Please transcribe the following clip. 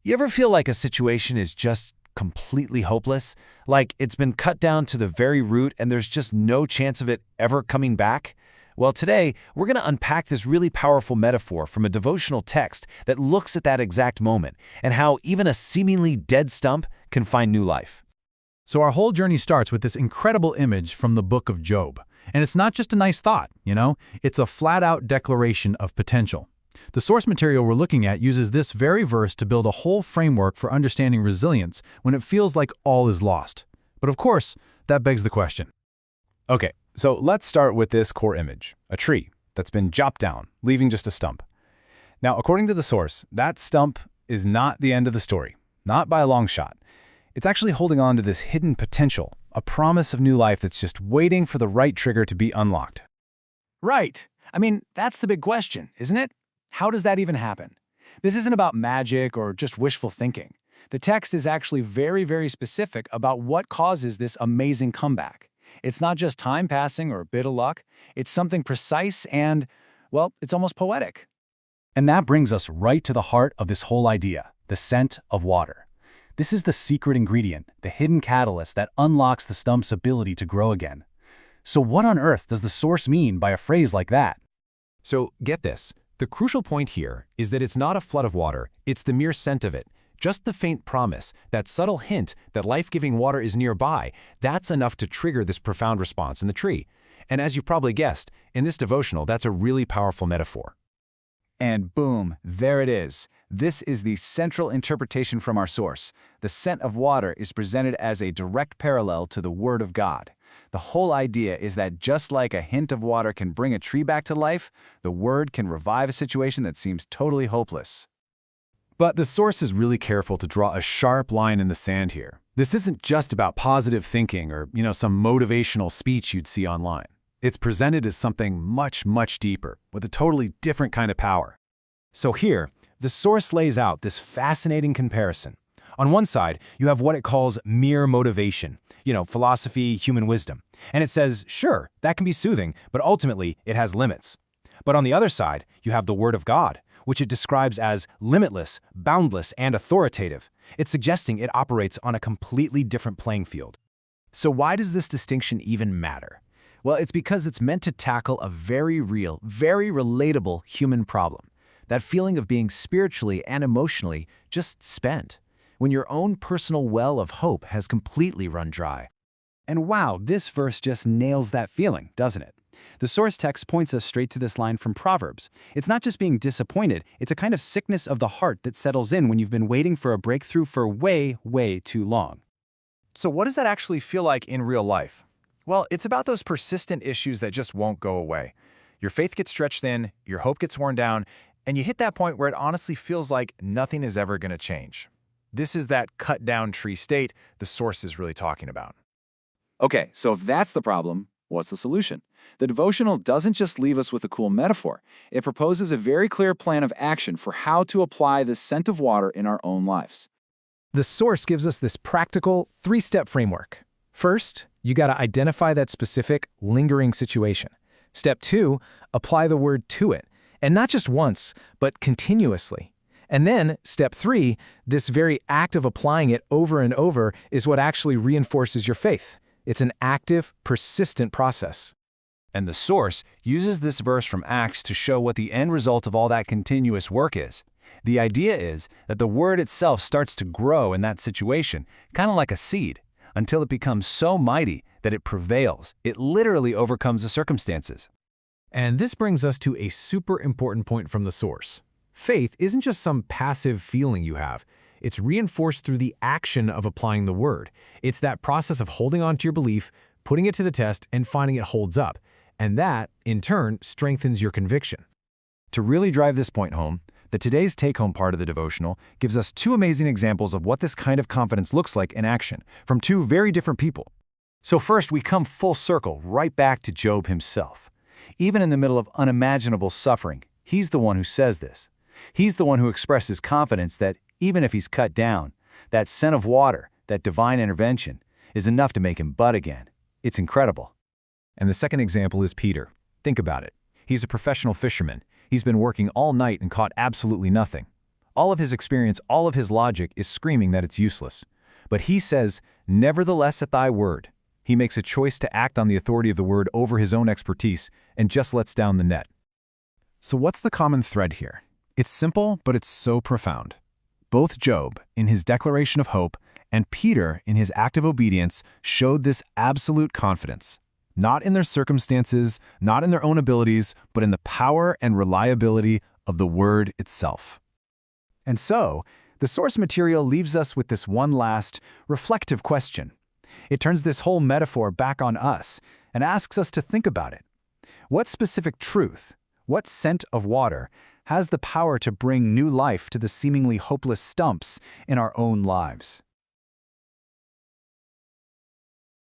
You ever feel like a situation is just completely hopeless? Like it's been cut down to the very root and there's just no chance of it ever coming back? Well, today, we're going to unpack this really powerful metaphor from a devotional text that looks at that exact moment and how even a seemingly dead stump can find new life. So our whole journey starts with this incredible image from the book of Job. And it's not just a nice thought, it's a flat-out declaration of potential. The source material we're looking at uses this very verse to build a whole framework for understanding resilience when it feels like all is lost. But of course, that begs the question. Okay, so let's start with this core image, a tree that's been chopped down, leaving just a stump. Now, according to the source, that stump is not the end of the story, not by a long shot. It's actually holding on to this hidden potential, a promise of new life that's just waiting for the right trigger to be unlocked. Right. That's the big question, isn't it? How does that even happen? This isn't about magic or just wishful thinking. The text is actually very, very specific about what causes this amazing comeback. It's not just time passing or a bit of luck. It's something precise and, well, it's almost poetic. And that brings us right to the heart of this whole idea, the scent of water. This is the secret ingredient, the hidden catalyst that unlocks the stump's ability to grow again. So what on earth does the source mean by a phrase like that? So get this. The crucial point here is that it's not a flood of water, it's the mere scent of it. Just the faint promise, that subtle hint that life-giving water is nearby, that's enough to trigger this profound response in the tree. And as you probably guessed, in this devotional, that's a really powerful metaphor. And boom, there it is. This is the central interpretation from our source. The scent of water is presented as a direct parallel to the Word of God. The whole idea is that just like a hint of water can bring a tree back to life, the Word can revive a situation that seems totally hopeless. But the source is really careful to draw a sharp line in the sand here. This isn't just about positive thinking or, some motivational speech you'd see online. It's presented as something much, much deeper, with a totally different kind of power. So here, the source lays out this fascinating comparison. On one side, you have what it calls mere motivation, philosophy, human wisdom. And it says, sure, that can be soothing, but ultimately it has limits. But on the other side, you have the Word of God, which it describes as limitless, boundless, and authoritative. It's suggesting it operates on a completely different playing field. So why does this distinction even matter? Well, it's because it's meant to tackle a very real, very relatable human problem. That feeling of being spiritually and emotionally just spent, when your own personal well of hope has completely run dry. And wow, this verse just nails that feeling, doesn't it? The source text points us straight to this line from Proverbs. It's not just being disappointed, it's a kind of sickness of the heart that settles in when you've been waiting for a breakthrough for way, way too long. So what does that actually feel like in real life? Well, it's about those persistent issues that just won't go away. Your faith gets stretched thin, your hope gets worn down, and you hit that point where it honestly feels like nothing is ever going to change. This is that cut-down tree state the source is really talking about. Okay, so if that's the problem, what's the solution? The devotional doesn't just leave us with a cool metaphor. It proposes a very clear plan of action for how to apply this scent of water in our own lives. The source gives us this practical three-step framework. First, you got to identify that specific, lingering situation. Step 2, apply the word to it, and not just once, but continuously. And then, step 3, this very act of applying it over and over is what actually reinforces your faith. It's an active, persistent process. And the source uses this verse from Acts to show what the end result of all that continuous work is. The idea is that the word itself starts to grow in that situation, kind of like a seed, until it becomes so mighty that it prevails. It literally overcomes the circumstances. And this brings us to a super important point from the source. Faith isn't just some passive feeling you have. It's reinforced through the action of applying the word. It's that process of holding on to your belief, putting it to the test, and finding it holds up. And that, in turn, strengthens your conviction. To really drive this point home, the today's take-home part of the devotional gives us two amazing examples of what this kind of confidence looks like in action, from two very different people. So first, we come full circle right back to Job himself. Even in the middle of unimaginable suffering, he's the one who says this. He's the one who expresses confidence that even if he's cut down, that scent of water, that divine intervention, is enough to make him bud again. It's incredible. And the second example is Peter. Think about it. He's a professional fisherman. He's been working all night and caught absolutely nothing. All of his experience, all of his logic is screaming that it's useless. But he says, "Nevertheless at thy word." He makes a choice to act on the authority of the word over his own expertise and just lets down the net. So what's the common thread here? It's simple, but it's so profound. Both Job, in his declaration of hope, and Peter, in his act of obedience, showed this absolute confidence. Not in their circumstances, not in their own abilities, but in the power and reliability of the word itself. And so, the source material leaves us with this one last, reflective question. It turns this whole metaphor back on us and asks us to think about it. What specific truth, what scent of water, has the power to bring new life to the seemingly hopeless stumps in our own lives?